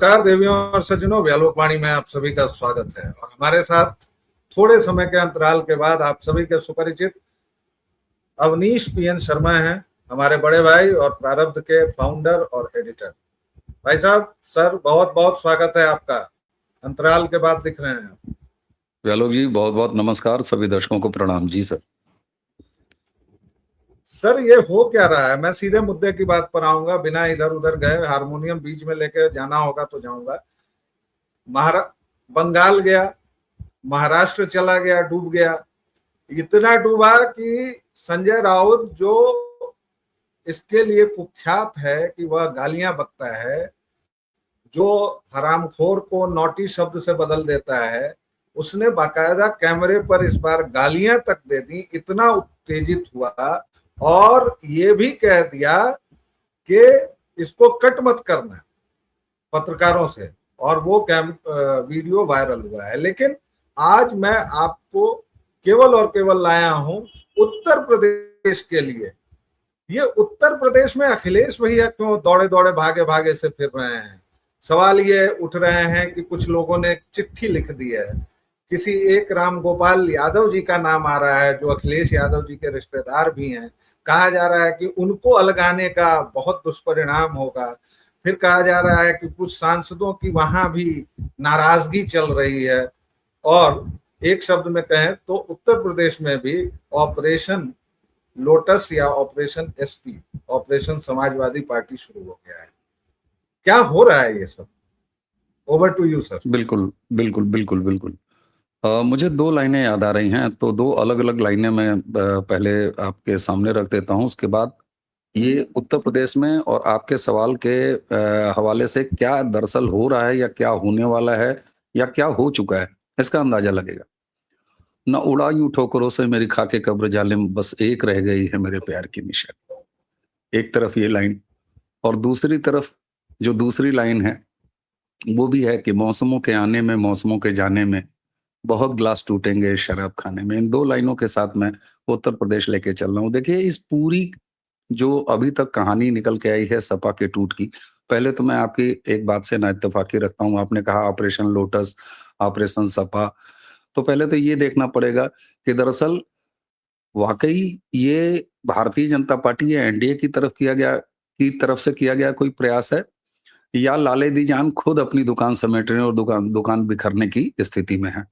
नमस्कार देवियों और सज्जनों, व्यालोकवाणी में आप सभी का स्वागत है। और हमारे साथ थोड़े समय के अंतराल के बाद आप सभी के सुपरिचित अवनीश पीएन शर्मा हैं, हमारे बड़े भाई और प्रारब्ध के फाउंडर और एडिटर। भाई साहब, सर बहुत बहुत स्वागत है आपका। अंतराल के बाद दिख रहे हैं आप। व्यालोक जी बहुत बहुत नमस्कार, सभी दर्शकों को प्रणाम जी। सर ये हो क्या रहा है? मैं सीधे मुद्दे की बात पर आऊंगा, बिना इधर उधर गए। हारमोनियम बीच में लेके जाना होगा तो जाऊंगा। बंगाल गया, महाराष्ट्र चला गया, डूब गया। इतना डूबा कि संजय राउत, जो इसके लिए कुख्यात है कि वह गालियां बकता है, जो हरामखोर को नॉटी शब्द से बदल देता है, उसने बाकायदा कैमरे पर इस बार गालियां तक दे दी। इतना उत्तेजित हुआ और ये भी कह दिया कि इसको कट मत करना पत्रकारों से, और वो वीडियो वायरल हुआ है। लेकिन आज मैं आपको केवल और केवल लाया हूं उत्तर प्रदेश के लिए। ये उत्तर प्रदेश में अखिलेश भैया क्यों दौड़े दौड़े भागे भागे से फिर रहे हैं? सवाल ये उठ रहे हैं कि कुछ लोगों ने चिट्ठी लिख दी है, किसी एक राम गोपाल यादव जी का नाम आ रहा है, जो अखिलेश यादव जी के रिश्तेदार भी हैं। कहा जा रहा है कि उनको अलगाने का बहुत दुष्परिणाम होगा। फिर कहा जा रहा है कि कुछ सांसदों की वहां भी नाराजगी चल रही है। और एक शब्द में कहें तो उत्तर प्रदेश में भी ऑपरेशन लोटस या operation SP, operation Samajwadi party शुरू हो गया है। क्या हो रहा है ये सब? Over to you sir. बिल्कुल बिल्कुल बिल्कुल बिल्कुल। मुझे दो लाइनें याद आ रही हैं, तो दो अलग अलग लाइनें मैं पहले आपके सामने रख देता हूं। उसके बाद ये उत्तर प्रदेश में और आपके सवाल के हवाले से क्या दरअसल हो रहा है या क्या होने वाला है या क्या हो चुका है, इसका अंदाजा लगेगा। न उड़ा यूं ठोकरों से मेरी खाके कब्र जालिम, बस एक रह गई है मेरे प्यार की निशानी। एक तरफ ये लाइन, और दूसरी तरफ जो दूसरी लाइन है वो भी है कि मौसमों के आने में मौसमों के जाने में बहुत ग्लास टूटेंगे शराब खाने में। इन दो लाइनों के साथ मैं उत्तर प्रदेश लेके चल रहा हूँ। देखिए, इस पूरी जो अभी तक कहानी निकल के आई है सपा के टूट की, पहले तो मैं आपकी एक बात से ना इत्तेफाकी रखता हूँ। आपने कहा ऑपरेशन लोटस, ऑपरेशन सपा, तो पहले तो ये देखना पड़ेगा कि दरअसल वाकई ये भारतीय जनता पार्टी या एनडीए की तरफ से किया गया कोई प्रयास है, या लाले दी जान खुद अपनी दुकान समेटने और दुकान दुकान बिखरने की स्थिति में है।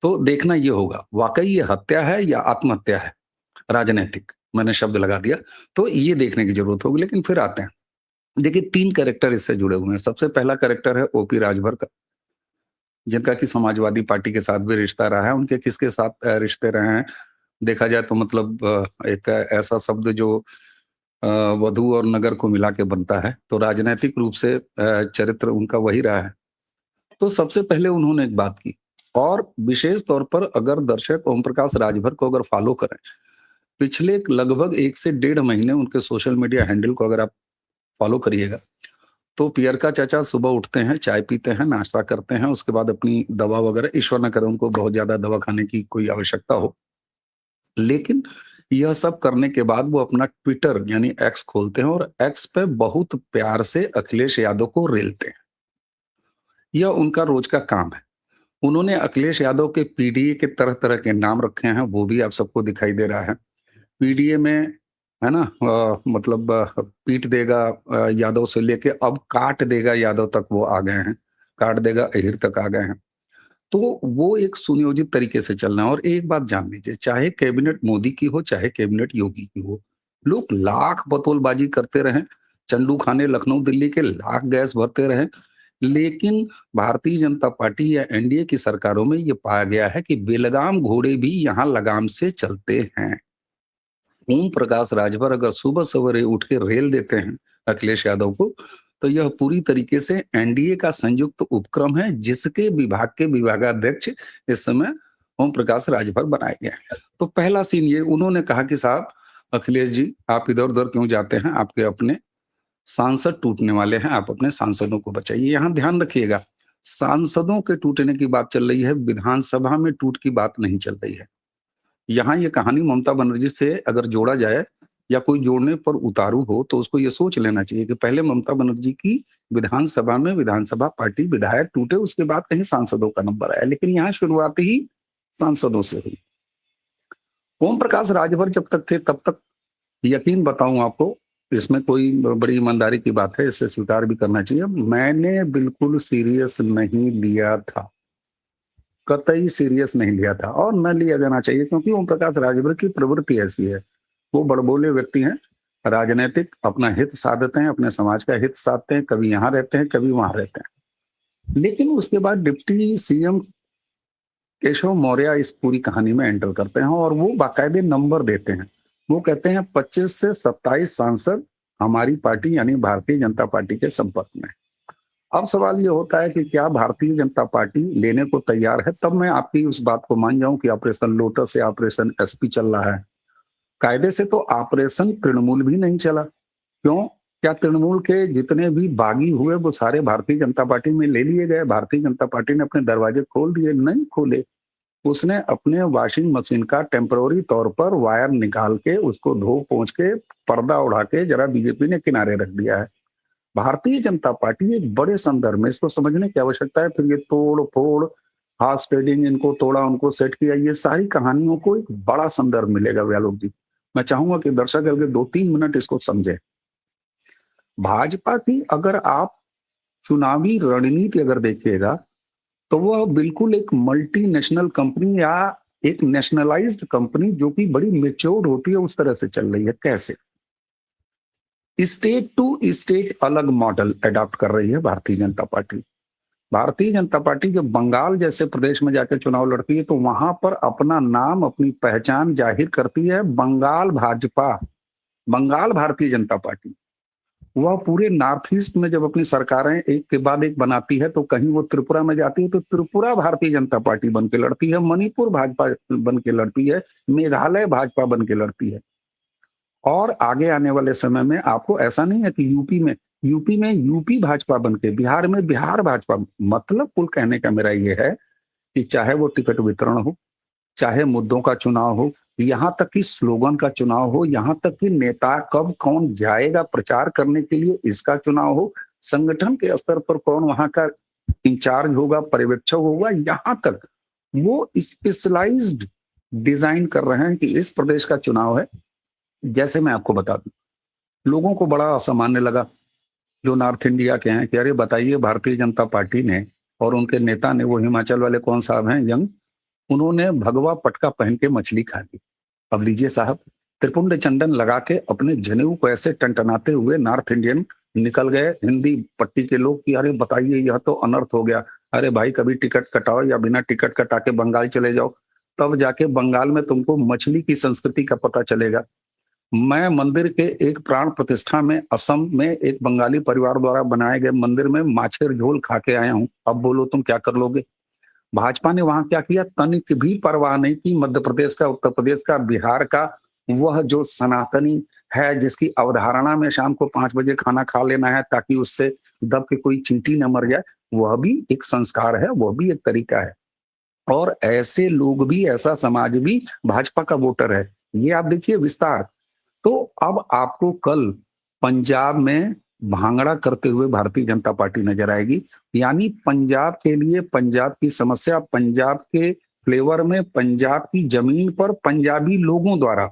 तो देखना ये होगा वाकई ये हत्या है या आत्महत्या है, राजनैतिक, मैंने शब्द लगा दिया, तो ये देखने की जरूरत होगी। लेकिन फिर आते हैं, देखिए तीन कैरेक्टर इससे जुड़े हुए हैं। सबसे पहला कैरेक्टर है ओपी राजभर का, जिनका कि समाजवादी पार्टी के साथ भी रिश्ता रहा है। उनके किसके साथ रिश्ते रहे हैं देखा जाए तो मतलब एक ऐसा शब्द जो वधु और नगर को मिला के बनता है, तो राजनैतिक रूप से चरित्र उनका वही रहा है। तो सबसे पहले उन्होंने एक बात की, और विशेष तौर पर अगर दर्शक ओम प्रकाश राजभर को अगर फॉलो करें, पिछले लगभग 1 से 1.5 महीने उनके सोशल मीडिया हैंडल को अगर आप फॉलो करिएगा, तो पियर का चाचा सुबह उठते हैं, चाय पीते हैं, नाश्ता करते हैं, उसके बाद अपनी दवा वगैरह, ईश्वर न करे उनको बहुत ज्यादा दवा खाने की कोई आवश्यकता हो, लेकिन यह सब करने के बाद वो अपना ट्विटर यानी एक्स खोलते हैं और एक्स पे बहुत प्यार से अखिलेश यादव को रेलते हैं। यह उनका रोज का काम है। उन्होंने अखिलेश यादव के पीडीए के तरह तरह के नाम रखे हैं, वो भी आप सबको दिखाई दे रहा है। पीडीए में है ना, मतलब पीट देगा यादव से लेके अब काट देगा यादव तक वो आ गए हैं, काट देगा अहिर तक आ गए हैं। तो वो एक सुनियोजित तरीके से चलना है। और एक बात जान लीजिए, चाहे कैबिनेट मोदी की हो चाहे कैबिनेट योगी की हो, लोग लाख बतौलबाजी करते रहें, चंडू खाने लखनऊ दिल्ली के लाख गैस भरते रहें, लेकिन भारतीय जनता पार्टी या एनडीए की सरकारों में ये पाया गया है कि बेलगाम घोड़े भी यहाँ लगाम से चलते हैं। ओम प्रकाश राजभर अगर सुबह सवेरे उठ के रेल देते हैं अखिलेश यादव को, तो यह पूरी तरीके से एनडीए का संयुक्त उपक्रम है, जिसके विभाग के विभागाध्यक्ष इस समय ओम प्रकाश राजभर बनाए गए हैं। तो पहला सीन ये, उन्होंने कहा कि साहब अखिलेश जी, आप इधर उधर क्यों जाते हैं, आपके अपने सांसद टूटने वाले हैं, आप अपने सांसदों को बचाइए। यहां ध्यान रखिएगा, सांसदों के टूटने की बात चल रही है, विधानसभा में टूट की बात नहीं चल रही है। यहाँ ये कहानी ममता बनर्जी से अगर जोड़ा जाए या कोई जोड़ने पर उतारू हो तो उसको ये सोच लेना चाहिए कि पहले ममता बनर्जी की विधानसभा में विधानसभा पार्टी विधायक टूटे, उसके बाद कहीं सांसदों का नंबर आया, लेकिन यहाँ शुरुआत ही सांसदों से हुई। ओम प्रकाश राजभर जब तक थे तब तक यकीन बताऊं आपको, इसमें कोई बड़ी ईमानदारी की बात है, इससे स्वीकार भी करना चाहिए, मैंने बिल्कुल सीरियस नहीं लिया था, कतई सीरियस नहीं लिया था और न लिया जाना चाहिए, क्योंकि ओम प्रकाश राजभर की प्रवृत्ति ऐसी है। वो बड़बोले व्यक्ति हैं, राजनीतिक अपना हित साधते हैं, अपने समाज का हित साधते हैं, कभी यहाँ रहते हैं कभी वहां रहते हैं। लेकिन उसके बाद डिप्टी सीएम केशव मौर्य इस पूरी कहानी में एंटर करते हैं और वो बाकायदे नंबर देते हैं। वो कहते हैं 25 से 27 सांसद हमारी पार्टी यानी भारतीय जनता पार्टी के संपर्क में। अब सवाल ये होता है कि क्या भारतीय जनता पार्टी लेने को तैयार है, तब मैं आपकी उस बात को मान जाऊं कि ऑपरेशन लोटस या ऑपरेशन एसपी चल रहा है। कायदे से तो ऑपरेशन तृणमूल भी नहीं चला। क्यों? क्या तृणमूल के जितने भी बागी हुए वो सारे भारतीय जनता पार्टी में ले लिए गए? भारतीय जनता पार्टी ने अपने दरवाजे खोल दिए? नहीं खोले। उसने अपने वॉशिंग मशीन का टेम्पररी तौर पर वायर निकाल के उसको धो पोंछ के पर्दा उड़ा के जरा बीजेपी ने किनारे रख दिया है। भारतीय जनता पार्टी एक बड़े संदर्भ में, इसको समझने की आवश्यकता है। फिर ये तोड़ फोड़, हार्स ट्रेडिंग, इनको तोड़ा उनको सेट किया, ये सारी कहानियों को एक बड़ा संदर्भ मिलेगा व्यालोक जी। मैं चाहूंगा कि दर्शक अगर 2-3 मिनट इसको समझे। भाजपा की अगर आप चुनावी रणनीति अगर देखिएगा तो वह बिल्कुल एक मल्टीनेशनल कंपनी या एक नेशनलाइज्ड कंपनी जो कि बड़ी मेच्योर होती है उस तरह से चल रही है। कैसे? स्टेट टू स्टेट अलग मॉडल अडॉप्ट कर रही है भारतीय जनता पार्टी। भारतीय जनता पार्टी जब बंगाल जैसे प्रदेश में जाकर चुनाव लड़ती है तो वहां पर अपना नाम, अपनी पहचान जाहिर करती है बंगाल भाजपा, बंगाल भारतीय जनता पार्टी। वह पूरे नॉर्थ ईस्ट में जब अपनी सरकारें एक के बाद एक बनाती है तो कहीं वो त्रिपुरा में जाती है तो त्रिपुरा भारतीय जनता पार्टी बन के लड़ती है, मणिपुर भाजपा बन के लड़ती है, मेघालय भाजपा बन के लड़ती है। और आगे आने वाले समय में आपको ऐसा नहीं है कि यूपी में यूपी भाजपा बन के, बिहार में बिहार भाजपा। मतलब कुल कहने का मेरा ये है कि चाहे वो टिकट वितरण हो, चाहे मुद्दों का चुनाव हो, यहाँ तक कि स्लोगन का चुनाव हो, यहाँ तक कि नेता कब कौन जाएगा प्रचार करने के लिए इसका चुनाव हो, संगठन के स्तर पर कौन वहां का इंचार्ज होगा, पर्यवेक्षक होगा, यहाँ तक वो स्पेशलाइज्ड डिजाइन कर रहे हैं कि इस प्रदेश का चुनाव है। जैसे मैं आपको बता दूं, लोगों को बड़ा असामान्य लगा जो नॉर्थ इंडिया के हैं कि अरे बताइए, भारतीय जनता पार्टी ने और उनके नेता ने, वो हिमाचल वाले कौन साहब हैं, यंग, उन्होंने भगवा पटका पहन के मछली खा ली। अब लीजिए साहब, त्रिपुंड चंदन लगा के अपने जनेऊ को ऐसे टनटनाते हुए नॉर्थ इंडियन निकल गए हिंदी पट्टी के लोग कि अरे बताइए यह तो अनर्थ हो गया। अरे भाई, कभी टिकट कटाओ या बिना टिकट कटा के बंगाल चले जाओ, तब जाके बंगाल में तुमको मछली की संस्कृति का पता चलेगा। मैं मंदिर के एक प्राण प्रतिष्ठा में असम में एक बंगाली परिवार द्वारा बनाए गए मंदिर में माछेर झोल खा के आया हूं। अब बोलो तुम क्या कर लोगे? भाजपा ने वहां क्या किया? तनिक भी परवाह नहीं की मध्य प्रदेश का, उत्तर प्रदेश का, बिहार का। वह जो सनातनी है जिसकी अवधारणा में शाम को 5 बजे खाना खा लेना है ताकि उससे दब के कोई चींटी न मर जाए, वह भी एक संस्कार है, वह भी एक तरीका है। और ऐसे लोग भी, ऐसा समाज भी भाजपा का वोटर है। ये आप देखिए विस्तार। तो अब आपको कल पंजाब में भांगड़ा करते हुए भारतीय जनता पार्टी नजर आएगी। यानी पंजाब के लिए, पंजाब की समस्या, पंजाब के फ्लेवर में, पंजाब की जमीन पर पंजाबी लोगों द्वारा।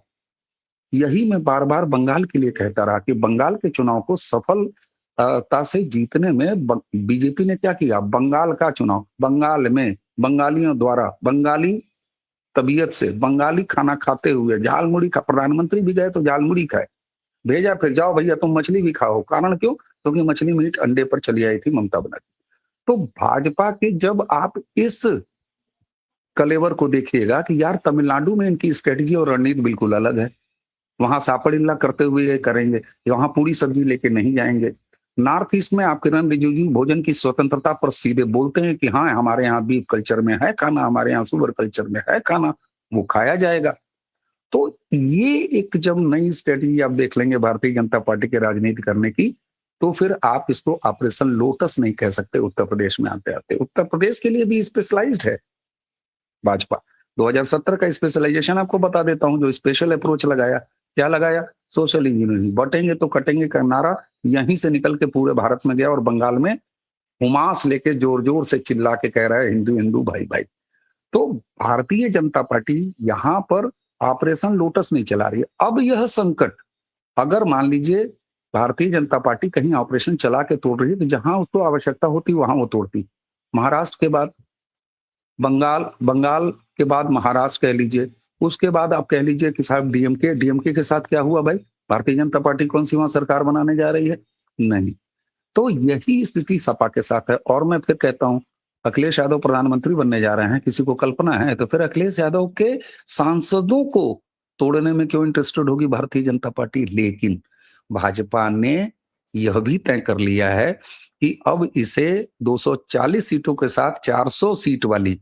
यही मैं बार बार बंगाल के लिए कहता रहा कि बंगाल के चुनाव को सफलता से जीतने में बीजेपी ने क्या किया? बंगाल का चुनाव, बंगाल में बंगालियों द्वारा, बंगाली तबीयत से, बंगाली खाना खाते हुए, झालमुड़ी का, प्रधानमंत्री भी गए तो झालमुड़ी खाए, भेजा फिर जाओ भैया तुम मछली भी खाओ। कारण क्यों? क्योंकि मछली मीट अंडे पर चली आई थी ममता बनर्जी। तो भाजपा के जब आप इस कलेवर को देखिएगा कि यार तमिलनाडु में इनकी स्ट्रेटेजी और रणनीति बिल्कुल अलग है। वहां सापड़िल्ला करते हुए ये करेंगे, वहां पूरी सब्जी लेके नहीं जाएंगे। नॉर्थ ईस्ट में आप किरण रिजिजू भोजन की स्वतंत्रता पर सीधे बोलते हैं कि हाँ हमारे यहाँ बीफ कल्चर में है खाना, हमारे यहाँ सुअर कल्चर में है खाना, वो खाया जाएगा। तो ये एक जब नई स्ट्रेटेजी आप देख लेंगे भारतीय जनता पार्टी के राजनीति करने की, तो फिर आप इसको ऑपरेशन लोटस नहीं कह सकते। उत्तर प्रदेश में आते आते उत्तर प्रदेश के लिए भी स्पेशलाइज्ड है भाजपा। 2017 का स्पेशलाइजेशन आपको बता देता हूं, जो स्पेशल अप्रोच लगाया, क्या लगाया? सोशल इंजीनियरिंग, बटेंगे तो कटेंगे का नारा यहीं से निकल के पूरे भारत में गया और बंगाल में हुमास लेके जोर जोर से चिल्ला के कह रहा है हिंदू हिंदू भाई भाई। तो भारतीय जनता पार्टी यहाँ पर ऑपरेशन लोटस नहीं चला रही है। अब यह संकट, अगर मान लीजिए भारतीय जनता पार्टी कहीं ऑपरेशन चला के तोड़ रही है, तो जहां उसको आवश्यकता होती वहां वो तोड़ती। महाराष्ट्र के बाद बंगाल, बंगाल के बाद महाराष्ट्र कह लीजिए, उसके बाद आप कह लीजिए कि साहब डीएमके, डीएमके के साथ क्या हुआ भाई? भारतीय जनता पार्टी कौन सी वहां सरकार बनाने जा रही है? नहीं। तो यही स्थिति सपा के साथ है। और मैं फिर कहता हूं, अखिलेश यादव प्रधानमंत्री बनने जा रहे हैं, किसी को कल्पना है तो फिर अखिलेश यादव के सांसदों को तोड़ने में क्यों इंटरेस्टेड होगी भारतीय जनता पार्टी? लेकिन भाजपा ने यह भी तय कर लिया है कि अब इसे 240 सीटों के साथ 400 सीट वाली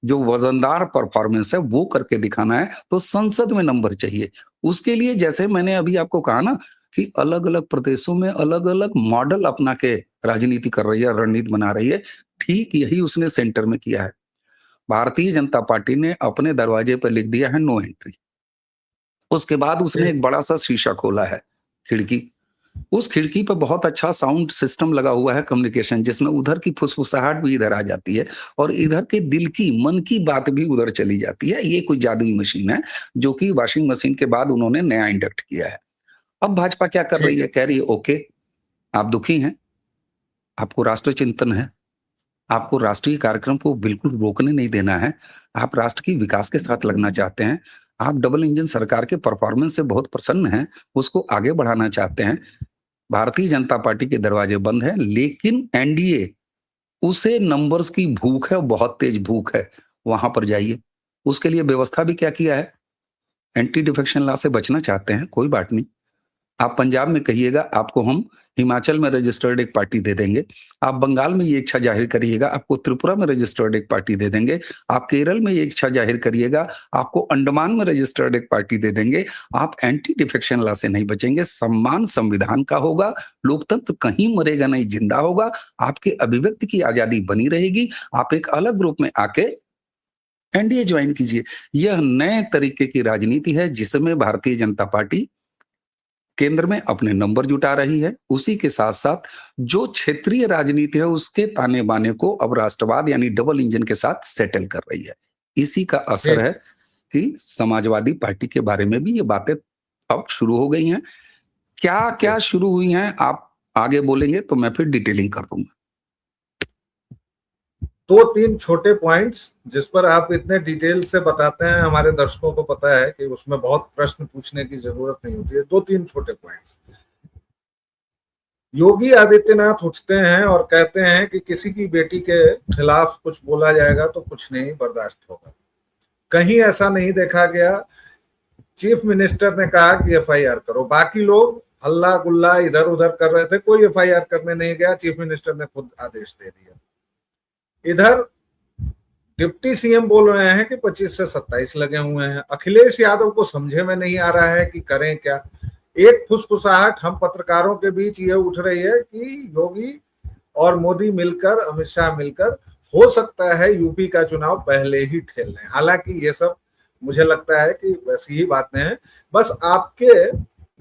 जो वजनदार परफॉर्मेंस है वो करके दिखाना है, तो संसद में नंबर चाहिए। उसके लिए जैसे मैंने अभी आपको कहा ना कि अलग-अलग प्रदेशों में अलग-अलग मॉडल अपना के राजनीति कर रही है, रणनीति बना रही है, ठीक यही उसने सेंटर में किया है। भारतीय जनता पार्टी ने अपने दरवाजे पर लिख दिया है नो एंट्री। उसके बाद उसने एक बड़ा-सा शीशा खोला है, खिड़की। उस खिड़की पे बहुत अच्छा साउंड सिस्टम लगा हुआ है कम्युनिकेशन, जिसमें उधर की फुसफुसाहट भी इधर आ जाती है और इधर के दिल की, मन की बात भी उधर चली जाती है। ये कोई जादुई मशीन है, जो कि वॉशिंग मशीन के बाद उन्होंने नया इंडक्ट किया है। अब भाजपा क्या कर रही ठीक है? है। कह रही है ओके, आप दुखी हैं, आपको राष्ट्र चिंतन है, आपको राष्ट्रीय कार्यक्रम को बिल्कुल रोकने नहीं देना है, आप राष्ट्र की विकास के साथ लगना चाहते हैं, आप डबल इंजन सरकार के परफॉर्मेंस से बहुत प्रसन्न हैं, उसको आगे बढ़ाना चाहते हैं। भारतीय जनता पार्टी के दरवाजे बंद हैं, लेकिन एनडीए, उसे नंबर्स की भूख है, बहुत तेज भूख है, वहां पर जाइए। उसके लिए व्यवस्था भी क्या किया है? एंटी डिफेक्शन लॉ से बचना चाहते हैं, कोई बात नहीं। आप पंजाब में कहिएगा, आपको हम हिमाचल में रजिस्टर्ड एक पार्टी दे देंगे। आप बंगाल में ये इच्छा जाहिर करिएगा, आपको त्रिपुरा में रजिस्टर्ड एक पार्टी दे देंगे। आप केरल में ये इच्छा जाहिर करिएगा, आपको अंडमान में रजिस्टर्ड एक पार्टी दे देंगे। आप एंटी डिफेक्शन लॉ से नहीं बचेंगे। सम्मान संविधान का होगा, लोकतंत्र कहीं मरेगा नहीं, जिंदा होगा। आपके अभिव्यक्ति की आजादी बनी रहेगी। आप एक अलग ग्रुप में आके एनडीए ज्वाइन कीजिए। यह नए तरीके की राजनीति है, जिसमें भारतीय जनता पार्टी केंद्र में अपने नंबर जुटा रही है। उसी के साथ साथ जो क्षेत्रीय राजनीति है, उसके ताने बाने को अब राष्ट्रवाद यानी डबल इंजन के साथ सेटल कर रही है। इसी का असर ठीक। है कि समाजवादी पार्टी के बारे में भी ये बातें अब शुरू हो गई हैं। क्या क्या ठीक। शुरू हुई हैं, आप आगे बोलेंगे तो मैं फिर डिटेलिंग कर दूंगा। दो तीन छोटे पॉइंट्स जिस पर आप इतने डिटेल से बताते हैं, हमारे दर्शकों को पता है कि उसमें बहुत प्रश्न पूछने की जरूरत नहीं होती है। दो तीन छोटे पॉइंट्स। योगी आदित्यनाथ उठते हैं और कहते हैं कि किसी की बेटी के खिलाफ कुछ बोला जाएगा तो कुछ नहीं बर्दाश्त होगा। कहीं ऐसा नहीं देखा गया। चीफ मिनिस्टर ने कहा कि एफआईआर करो, बाकी लोग हल्ला गुल्ला इधर उधर कर रहे थे, कोई एफआईआर करने नहीं गया। चीफ मिनिस्टर ने खुद आदेश दे दिया। इधर डिप्टी सीएम बोल रहे हैं कि 25 से 27 लगे हुए हैं। अखिलेश यादव को समझे में नहीं आ रहा है कि करें क्या। एक फुसफुसाहट हम पत्रकारों के बीच ये उठ रही है कि योगी और मोदी मिलकर, अमित शाह मिलकर, हो सकता है यूपी का चुनाव पहले ही ठेल लें। हालांकि ये सब मुझे लगता है कि वैसी ही बातें हैं। बस आपके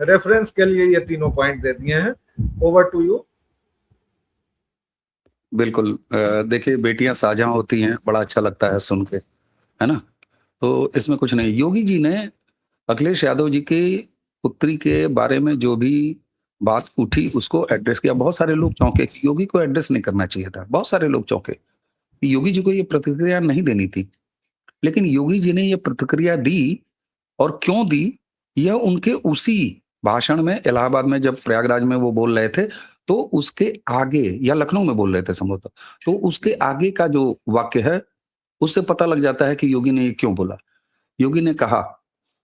रेफरेंस के लिए ये तीनों पॉइंट दे दिए हैं। Over to you. बिल्कुल, देखिए बेटियां साझा होती हैं, बड़ा अच्छा लगता है सुन के, है ना? तो इसमें कुछ नहीं। योगी जी ने अखिलेश यादव जी की पुत्री के बारे में जो भी बात उठी उसको एड्रेस किया। बहुत सारे लोग चौंके कि योगी को एड्रेस नहीं करना चाहिए था। बहुत सारे लोग चौंके कि योगी जी को ये प्रतिक्रिया नहीं देनी थी। लेकिन योगी जी ने ये प्रतिक्रिया दी, और क्यों दी, यह उनके उसी भाषण में इलाहाबाद में जब प्रयागराज में वो बोल रहे थे, तो उसके आगे, या लखनऊ में बोल रहे थे संभवतः, तो उसके आगे का जो वाक्य है उससे पता लग जाता है कि योगी ने ये क्यों बोला। योगी ने कहा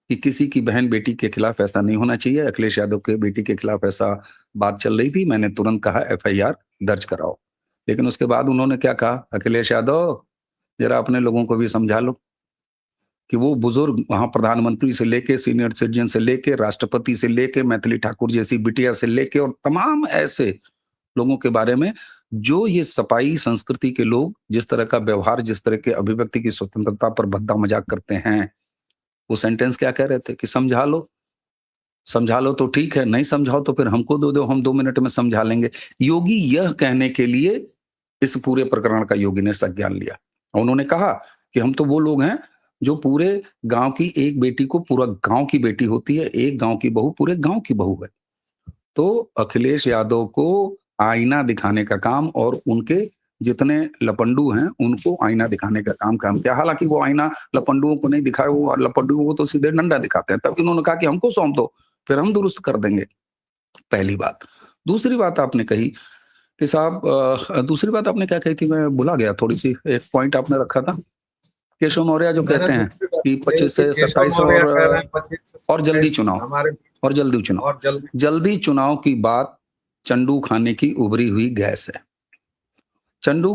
कि किसी की बहन बेटी के खिलाफ ऐसा नहीं होना चाहिए। अखिलेश यादव के बेटी के खिलाफ ऐसा बात चल रही थी, मैंने तुरंत कहा एफआईआर दर्ज कराओ। लेकिन उसके बाद उन्होंने क्या कहा, अखिलेश यादव जरा अपने लोगों को भी समझा लो कि वो बुजुर्ग वहां प्रधानमंत्री से लेके, सीनियर सिटीजन से लेके, राष्ट्रपति से लेके, मैथिली ठाकुर जैसी बिटिया से लेके और तमाम ऐसे लोगों के बारे में जो ये सपाई संस्कृति के लोग जिस तरह का व्यवहार, जिस तरह के अभिव्यक्ति की स्वतंत्रता पर भद्दा मजाक करते हैं, वो सेंटेंस क्या कह रहे थे कि समझा लो, समझा लो तो ठीक है, नहीं समझाओ तो फिर हमको दे दो, हम 2 मिनट में समझा लेंगे। योगी यह कहने के लिए इस पूरे प्रकरण का योगी ने संज्ञान लिया। और उन्होंने कहा कि हम तो वो लोग हैं जो पूरे गाँव की एक बेटी को पूरा गाँव की बेटी होती है, एक गाँव की बहू पूरे गाँव की बहू है। तो अखिलेश यादव को आईना दिखाने का काम और उनके जितने लपंडू हैं, उनको आईना दिखाने का काम किया। हालाँकि वो आईना लपंडुओं को नहीं दिखाया, वो लपंडुओं को तो सीधे डंडा दिखाते हैं। तब इन्होंने कहा कि हमको सौंप दो, फिर हम दुरुस्त कर देंगे, पहली बात। दूसरी बात आपने कही कि साहब दूसरी बात आपने क्या कही थी? मैं भुला गया थोड़ी-सी, एक पॉइंट आपने रखा था। केशव मौर्य जो मैंने कहते हैं दूसरी बात कि यही 25 कि से केशव 27 मौर्य कह रहे हैं 25 से और जल्दी 27 चुनाव हमारे और जल्दी चुनाव। और जल्दी जल्दी चुनाव की बात चंदू खाने की उभरी हुई गैस है। चंदू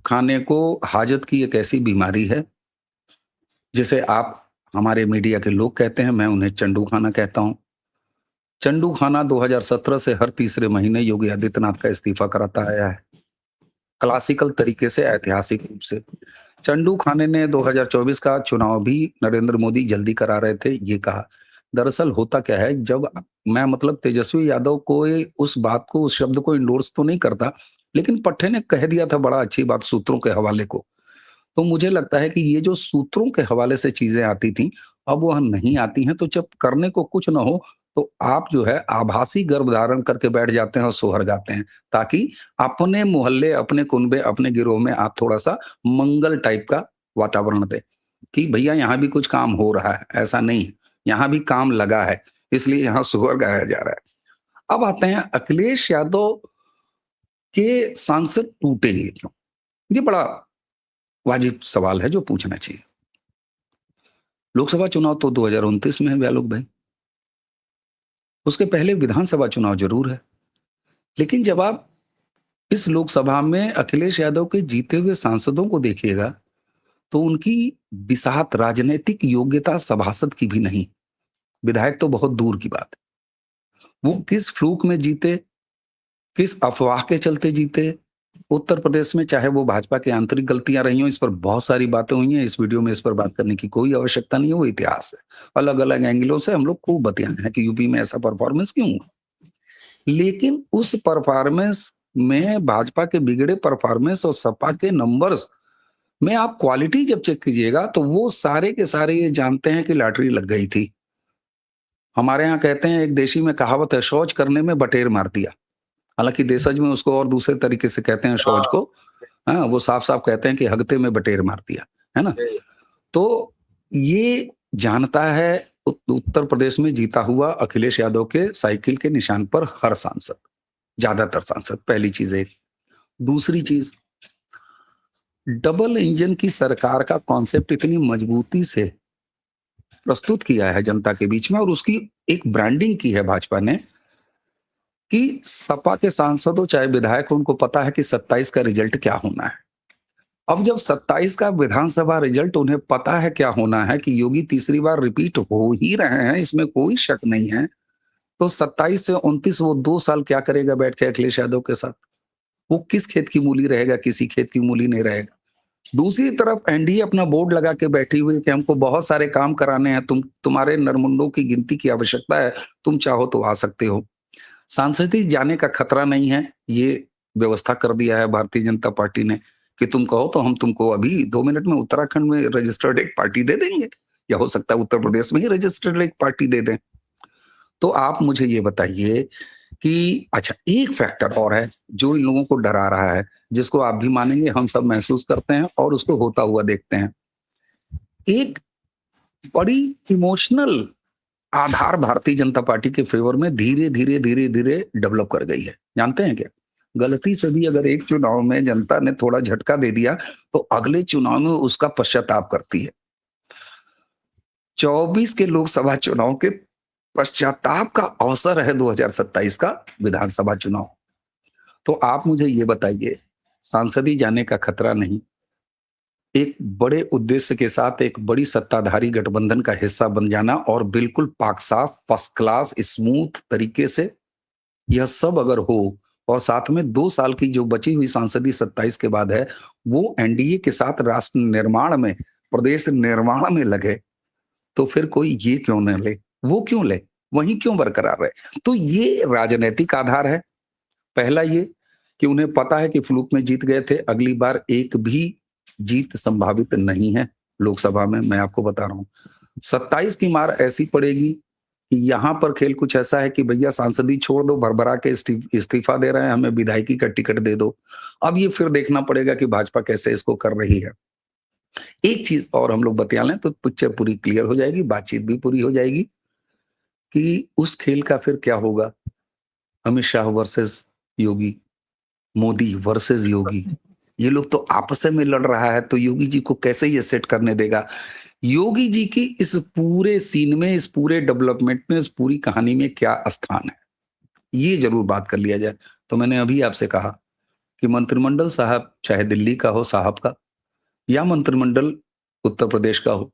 खाने को हाजत की एक ऐसी बीमारी है, जिसे आप हमारे मीडिया के लोग कहते हैं, मैं उन्हें चंदू खाना कहता हूँ। चंदू खाना 2017 से हर तीसरे महीने योगी आदित्यनाथ का इस्तीफा कराता आया है। क्लासिकल तरीके से, ऐतिहासिक रूप से। चंदू खाने ने 2024 का चुनाव भी नरेंद्र मोदी जल्दी करा रहे थे, ये कहा। दरअसल होता क्या है, जब मैं मतलब तेजस्वी यादव को उस बात को, उस शब्द को इंडोर्स तो नहीं करता, लेकिन पट्टे ने कह दिया था बड़ा अच्छी बात सूत्रों के हवाले को। तो मुझे लगता है कि ये जो सूत्रों के हवाले से चीजें आती थी, अब वह नहीं आती हैं। तो जब करने को कुछ ना हो, तो आप जो है आभासी गर्भ धारण करके बैठ जाते हैं और सोहर गाते हैं, ताकि अपने मोहल्ले, अपने कुनबे, अपने गिरोह में आप थोड़ा-सा मंगल टाइप का वातावरण दें, कि भैया यहाँ भी कुछ काम हो रहा है, ऐसा नहीं, यहाँ भी काम लगा है, इसलिए यहाँ सोहर गाया जा रहा है। अब आते हैं अखिलेश यादव के सांसद टूटेंगे क्यों? ये बड़ा वाजिब सवाल है जो पूछना चाहिए। लोकसभा चुनाव तो 2029 में है व्यालोक भाई। उसके पहले विधानसभा चुनाव जरूर है। लेकिन जब आप इस लोकसभा में अखिलेश यादव के जीते हुए सांसदों को देखिएगा, तो उनकी बिसात, राजनीतिक योग्यता सभासद की भी नहीं। विधायक तो बहुत दूर की बात है। वो किस फ्लूक में जीते, किस अफवाह के चलते जीते। उत्तर प्रदेश में चाहे वो भाजपा की आंतरिक गलतियां रही हों, इस पर बहुत सारी बातें हुई हैं। इस वीडियो में इस पर बात करने की कोई आवश्यकता नहीं है, वो इतिहास है। अलग-अलग एंगलों से हम लोग खूब बतियाए हैं कि यूपी में ऐसा परफॉर्मेंस क्यों हुआ। लेकिन उस परफॉर्मेंस में भाजपा के बिगड़े परफॉर्मेंस और सपा के नंबर्स में आप क्वालिटी जब चेक कीजिएगा, तो वो सारे के सारे ये जानते हैं कि लॉटरी लग गई थी। हमारे यहाँ कहते हैं, एक देशी में कहावत है, शौच करने में बटेर मार दिया। हालाँकि देशज में उसको और दूसरे तरीके से कहते हैं शौच हाँ को। हाँ, वो साफ-साफ कहते हैं कि हगते में बटेर मार दिया, है ना? जी, तो ये जानता है उत्तर प्रदेश में जीता हुआ अखिलेश यादव के साइकिल के निशान पर हर सांसद, ज्यादातर सांसद, पहली चीज एक। दूसरी चीज, डबल इंजन की सरकार का कॉन्सेप्ट इतनी मजबूती से प्रस्तुत किया है जनता के बीच में, और उसकी एक ब्रांडिंग की है भाजपा ने, कि सपा के सांसदों चाहे विधायक हो, उनको पता है कि 27 का रिजल्ट क्या होना है। अब जब 27 का विधानसभा रिजल्ट उन्हें पता है क्या होना है, कि योगी तीसरी बार रिपीट हो ही रहे हैं, इसमें कोई शक नहीं है, तो 27 से 29 वो 2 साल क्या करेगा बैठ के अखिलेश यादव के साथ? वो किस खेत की मूली रहेगा? किसी खेत की मूली नहीं रहेगा। दूसरी तरफ एनडीए अपना बोर्ड लगा के बैठी हुई है कि हमको बहुत सारे काम कराने हैं, तुम्हारे नरमुंडों की गिनती की आवश्यकता है, तुम चाहो तो आ सकते हो। सांसद जाने का खतरा नहीं है, ये व्यवस्था कर दिया है भारतीय जनता पार्टी ने, कि तुम कहो तो हम तुमको अभी 2 मिनट में उत्तराखंड में रजिस्टर्ड एक पार्टी दे देंगे, या हो सकता है उत्तर प्रदेश में ही रजिस्टर्ड एक पार्टी दे दें। तो आप मुझे ये बताइए कि अच्छा, एक फैक्टर और है जो इन लोगों को डरा रहा है, जिसको आप भी मानेंगे, हम सब महसूस करते हैं और उसको होता हुआ देखते हैं। एक बड़ी इमोशनल आधार भारतीय जनता पार्टी के फेवर में धीरे-धीरे डेवलप कर गई है। जानते हैं क्या? गलती से भी अगर एक चुनाव में जनता ने थोड़ा झटका दे दिया, तो अगले चुनाव में उसका पश्चाताप करती है। 24 के लोकसभा चुनाव के पश्चाताप का अवसर है 2027 का विधानसभा चुनाव। तो आप मुझे ये बताइए, सांसदी जाने का खतरा नहीं, एक बड़े उद्देश्य के साथ एक बड़ी सत्ताधारी गठबंधन का हिस्सा बन जाना और बिल्कुल पाक साफ, फर्स्ट क्लास, स्मूथ तरीके से यह सब अगर हो, और साथ में 2 साल की जो बची हुई सांसदी 27 के बाद है, वो एनडीए के साथ राष्ट्र निर्माण में, प्रदेश निर्माण में लगे, तो फिर कोई ये क्यों न ले? वो क्यों ले? वहीं क्यों बरकरार रहे? तो ये राजनैतिक आधार है। पहला ये कि उन्हें पता है कि फ्लूक में जीत गए थे, अगली बार एक भी जीत संभावित नहीं है लोकसभा में, मैं आपको बता रहा हूँ। 27 की मार ऐसी पड़ेगी कि यहाँ पर खेल कुछ ऐसा है कि भैया सांसदी छोड़ दो, भरभरा के इस्तीफा दे रहे हैं, हमें विधायकी का टिकट दे दो। अब ये फिर देखना पड़ेगा कि भाजपा कैसे इसको कर रही है। एक चीज और हम लोग बतिया लें तो पिक्चर पूरी क्लियर हो जाएगी, बातचीत भी पूरी हो जाएगी कि उस खेल का फिर क्या होगा। अमित शाह वर्सेस योगी, मोदी वर्सेस योगी, ये लोग तो आपस में लड़ रहा है, तो योगी जी को कैसे ये सेट करने देगा? योगी जी की इस पूरे सीन में, इस पूरे डेवलपमेंट में, इस पूरी कहानी में क्या स्थान है, ये जरूर बात कर लिया जाए। तो मैंने अभी आपसे कहा कि मंत्रिमंडल साहब चाहे दिल्ली का हो साहब का, या मंत्रिमंडल उत्तर प्रदेश का हो,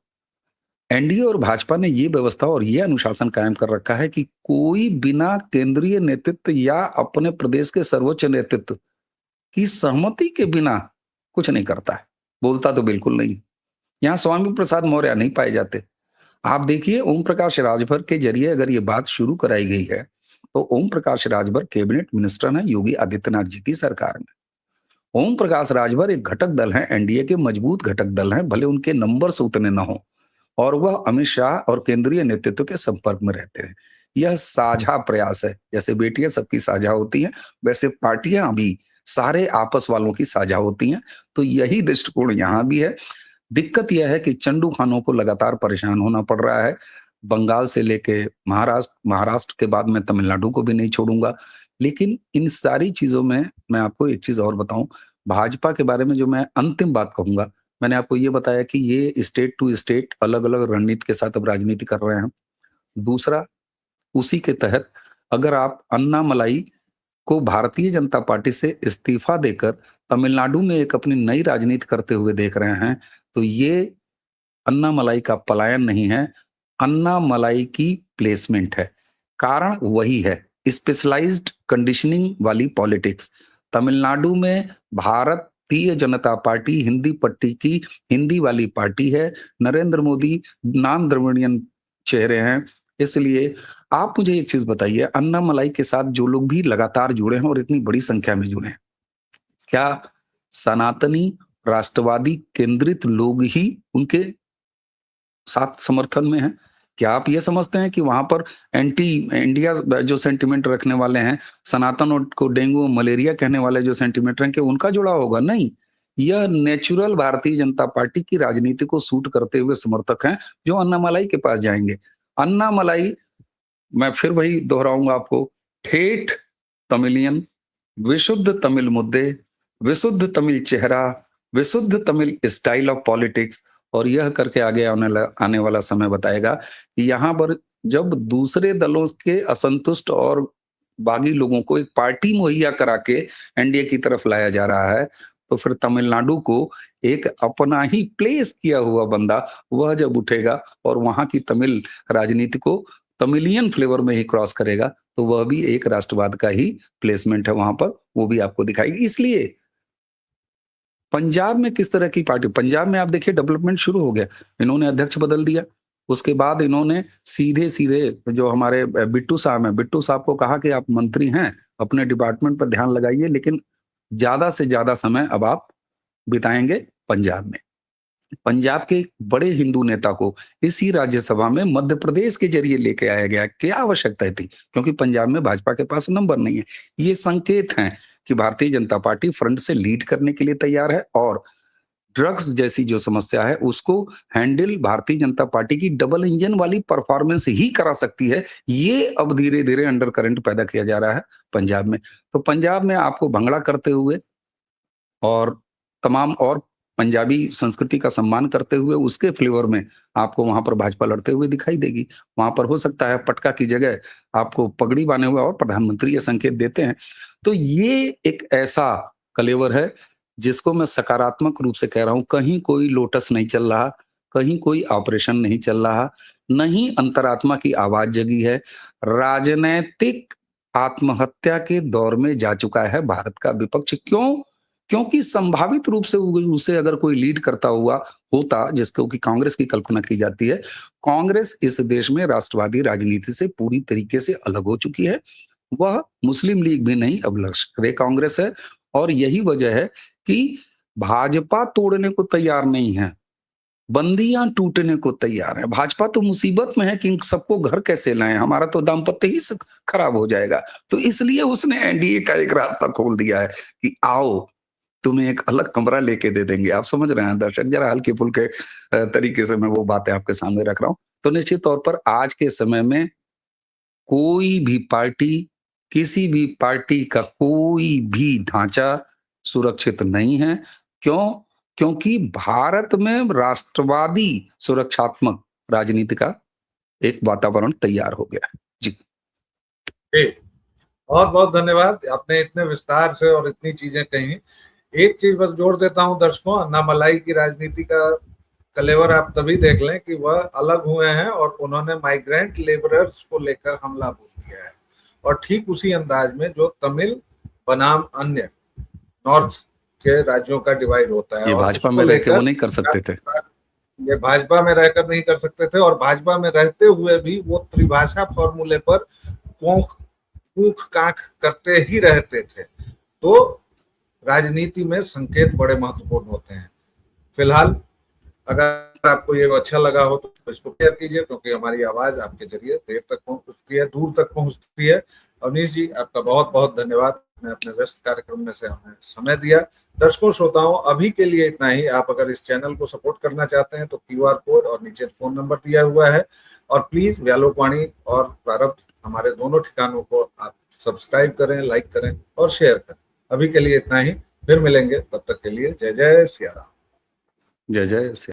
एनडीए और भाजपा ने ये व्यवस्था और ये अनुशासन कायम कर रखा है कि कोई बिना केंद्रीय नेतृत्व या अपने प्रदेश के सर्वोच्च नेतृत्व की सहमति के बिना कुछ नहीं करता है, बोलता तो बिल्कुल नहीं। यहाँ स्वामी प्रसाद मौर्य नहीं पाए जाते। आप देखिए ओम प्रकाश राजभर के जरिए अगर ये बात शुरू कराई गई है, तो ओम प्रकाश राजभर कैबिनेट मिनिस्टर हैं योगी आदित्यनाथ जी की सरकार में। ओम प्रकाश राजभर एक घटक दल है, एनडीए के मजबूत घटक दल हैं, भले उनके नंबर्स उतने न हो, और वह अमित शाह और केंद्रीय नेतृत्व के संपर्क में रहते हैं। यह साझा प्रयास है, जैसे बेटियां सबकी साझा होती हैं, वैसे पार्टियां भी सारे आपस वालों की साझा होती हैं। तो यही दृष्टिकोण यहाँ भी है। दिक्कत यह है कि चंदू खानों को लगातार परेशान होना पड़ रहा है, बंगाल से लेके महाराष्ट्र, महाराष्ट्र के बाद मैं तमिलनाडु को भी नहीं छोड़ूंगा। लेकिन इन सारी चीजों में मैं आपको एक चीज और बताऊं, भाजपा के बारे में जो मैं अंतिम बात कहूंगा, मैंने आपको ये बताया कि ये स्टेट टू स्टेट अलग अलग रणनीति के साथ अब राजनीति कर रहे हैं। दूसरा, उसी के तहत अगर आप अन्ना मलाई को भारतीय जनता पार्टी से इस्तीफा देकर तमिलनाडु में एक अपनी नई राजनीति करते हुए देख रहे हैं, तो ये अन्ना मलाई का पलायन नहीं है, अन्ना मलाई की प्लेसमेंट है। कारण वही है, स्पेशलाइज्ड कंडीशनिंग वाली पॉलिटिक्स। तमिलनाडु में भारतीय जनता पार्टी हिंदी पट्टी की हिंदी वाली पार्टी है। नरेंद्र मोदी नॉन द्रविडियन चेहरे हैं। इसलिए आप मुझे एक चीज बताइए, अन्ना मलाई के साथ जो लोग भी लगातार जुड़े हैं और इतनी बड़ी संख्या में जुड़े हैं, क्या सनातनी राष्ट्रवादी केंद्रित लोग ही उनके साथ समर्थन में हैं? क्या आप ये समझते हैं कि वहां पर एंटी इंडिया जो सेंटिमेंट रखने वाले हैं, सनातन और को डेंगू मलेरिया कहने वाले जो सेंटिमेंट हैं, कि उनका जुड़ा होगा? नहीं, यह नेचुरल भारतीय जनता पार्टी की राजनीति को सूट करते हुए समर्थक हैं जो अन्ना मलाई के पास जाएंगे। अन्ना मलाई, मैं फिर वही दोहराऊंगा आपको, ठेठ तमिलियन, विशुद्ध तमिल मुद्दे, विशुद्ध तमिल चेहरा, विशुद्ध तमिल स्टाइल ऑफ पॉलिटिक्स। और यह करके आगे आने वाला समय बताएगा कि यहाँ पर जब दूसरे दलों के असंतुष्ट और बागी लोगों को एक पार्टी मुहैया करा के एनडीए की तरफ लाया जा रहा है, तो फिर तमिलनाडु को एक अपना ही प्लेस किया हुआ बंदा वह जब उठेगा और वहां की तमिल राजनीति को तमिलियन फ्लेवर में ही क्रॉस करेगा, तो वह भी एक राष्ट्रवाद का ही प्लेसमेंट है वहां पर, वो भी आपको दिखाएगी। इसलिए पंजाब में किस तरह की पार्टी, पंजाब में आप देखिए डेवलपमेंट शुरू हो गया, इन्होंने अध्यक्ष बदल दिया, उसके बाद इन्होंने सीधे सीधे जो हमारे बिट्टू साहब हैं, बिट्टू साहब को कहा कि आप मंत्री हैं, अपने डिपार्टमेंट पर ध्यान लगाइए, लेकिन ज्यादा से ज्यादा समय अब आप बिताएंगे पंजाब में। पंजाब के एक बड़े हिंदू नेता को इसी राज्यसभा में मध्य प्रदेश के जरिए लेके आया गया, क्या आवश्यकता थी? क्योंकि पंजाब में भाजपा के पास नंबर नहीं है। ये संकेत हैं कि भारतीय जनता पार्टी फ्रंट से लीड करने के लिए तैयार है, और ड्रग्स जैसी जो समस्या है उसको हैंडल भारतीय जनता पार्टी की डबल इंजन वाली परफॉर्मेंस ही करा सकती है। ये अब धीरे धीरे अंडर करंट पैदा किया जा रहा है पंजाब में। तो पंजाब में आपको भंगड़ा करते हुए और तमाम और पंजाबी संस्कृति का सम्मान करते हुए उसके फ्लेवर में आपको वहां पर भाजपा लड़ते हुए दिखाई देगी। वहां पर हो सकता है पटका की जगह आपको पगड़ी बांधे हुए और प्रधानमंत्री ये संकेत देते हैं। तो ये एक ऐसा कलेवर है जिसको मैं सकारात्मक रूप से कह रहा हूं। कहीं कोई लोटस नहीं चल रहा, कहीं कोई ऑपरेशन नहीं चल रहा, नहीं अंतरात्मा की आवाज जगी है। राजनैतिक आत्महत्या के दौर में जा चुका है भारत का विपक्ष। क्यों? क्योंकि संभावित रूप से उसे अगर कोई लीड करता हुआ होता, जिसको कि कांग्रेस की कल्पना की जाती है, कांग्रेस इस देश में राष्ट्रवादी राजनीति से पूरी तरीके से अलग हो चुकी है। वह मुस्लिम लीग भी नहीं, अब लश्कर-ए कांग्रेस है और यही वजह है कि भाजपा तोड़ने को तैयार नहीं है, बंदियां टूटने को तैयार है। भाजपा तो मुसीबत में है कि इन सबको घर कैसे लाएं, हमारा तो दाम्पत्य ही खराब हो जाएगा। तो इसलिए उसने एनडीए का एक रास्ता खोल दिया है कि आओ, तुम्हें एक अलग कमरा लेके दे देंगे। आप समझ रहे हैं दर्शक, जरा हल्के फुल्के तरीके से मैं वो बातें आपके सामने रख रहा हूं। तो निश्चित तौर पर आज के समय में कोई भी पार्टी, किसी भी पार्टी का कोई भी ढांचा सुरक्षित नहीं है। क्यों? क्योंकि भारत में राष्ट्रवादी सुरक्षात्मक राजनीति का एक वातावरण तैयार हो गया है। जी। बहुत बहुत धन्यवाद, आपने इतने विस्तार से और इतनी चीजें कही। एक चीज बस जोड़ देता हूं दर्शकों, अन्ना मलाई की राजनीति का कलेवर आप तभी देख लें कि वह अलग हुए हैं और उन्होंने माइग्रेंट लेबरर्स को लेकर हमला बोल दिया है, और ठीक उसी अंदाज में जो तमिल बनाम अन्य नॉर्थ के राज्यों का डिवाइड होता है। ये और भाजपा में रहकर वो नहीं कर सकते थे, ये भाजपा में रहकर नहीं कर सकते थे, और भाजपा में रहते हुए भी वो त्रिभाषा फॉर्मूले पर कोंख कूख काख करते ही रहते थे। तो राजनीति में संकेत बड़े महत्वपूर्ण होते हैं। फिलहाल अगर आपको ये अच्छा लगा हो तो इसको शेयर कीजिए, क्योंकि हमारी आवाज आपके जरिए देर तक पहुंचती है, दूर तक पहुंचती है। अवनीश जी, आपका बहुत बहुत धन्यवाद, आपने अपने व्यस्त कार्यक्रम में से हमें समय दिया। दर्शकों श्रोताओं, अभी के लिए इतना ही। आप अगर इस चैनल को सपोर्ट करना चाहते हैं तो क्यूआर कोड और नीचे फोन नंबर दिया हुआ है, और प्लीज व्यालोकवाणी और प्रारब्ध हमारे दोनों ठिकानों को आप सब्सक्राइब करें, लाइक करें और शेयर करें। अभी के लिए इतना ही, फिर मिलेंगे, तब तक के लिए जय जय सिया राम। जय जय।